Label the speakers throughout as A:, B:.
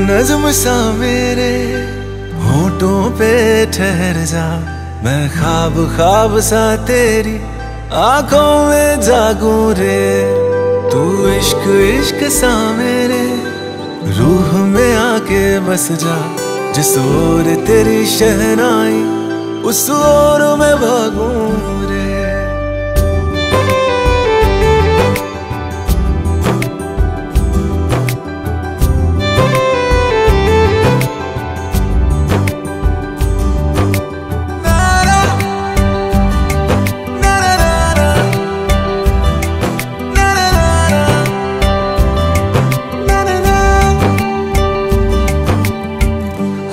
A: नज्म सा मेरे होठों पे ठहर जा, मैं ख्वाब ख्वाब सा तेरी आंखों में जागूं रे। तू इश्क इश्क सा मेरे रूह में आके बस जा, जिस ओर तेरी शहनाई उस ओर मैं भागूं रे।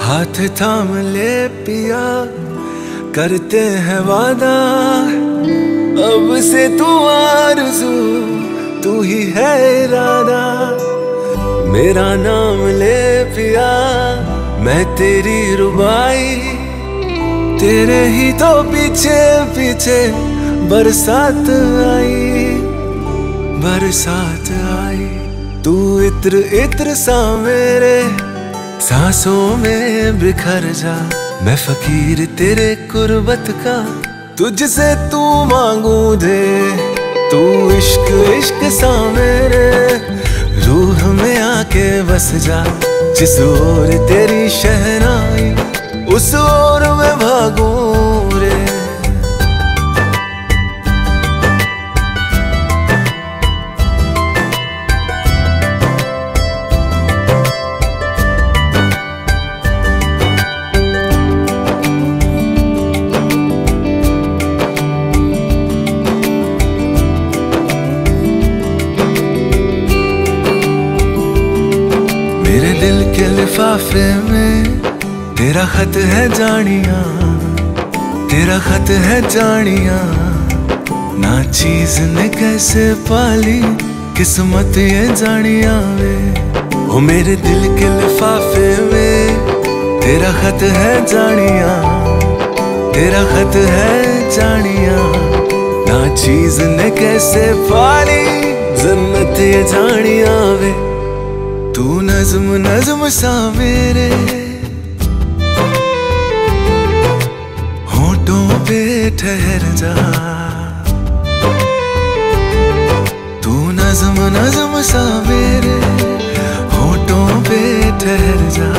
A: हाथ थाम ले पिया, करते हैं वादा, अब से तू आरज़ू तू ही है इरादा। मेरा नाम ले पिया, मैं तेरी रुबाई, तेरे ही तो पीछे पीछे बरसात आई, बरसात आई। तू इत्र इत्र सा मेरे सांसों में बिखर जा, मैं फकीर तेरे कुर्बत का, तुझसे तू मांगू दे। तू इश्क इश्क सा मेरे रूह में आके बस जा, जिस ओर तेरी शहनाई उस ओर मैं भागूं रे। मेरे दिल के लिफाफे में तेरा खत है जानिया, तेरा खत है जानिया। ना चीज ने कैसे पाली किस्मत ये जानिया वे। ओ मेरे दिल के लिफाफे में तेरा खत है जानिया, तेरा खत है जानिया। ना चीज ने कैसे पाली जन्नत ये जानिया वे। तू नज्म नज्म सा मेरे होठों पे ठहर जा, तू नज्म नज्म सा मेरे होठों पे ठहर जा।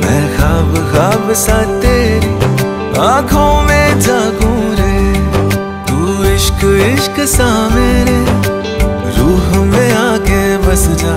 A: मैं ख्वाब ख्वाब सा तेरी आंखों में जागूं रे। तू इश्क इश्क सा मेरे रूह में आके बस जा,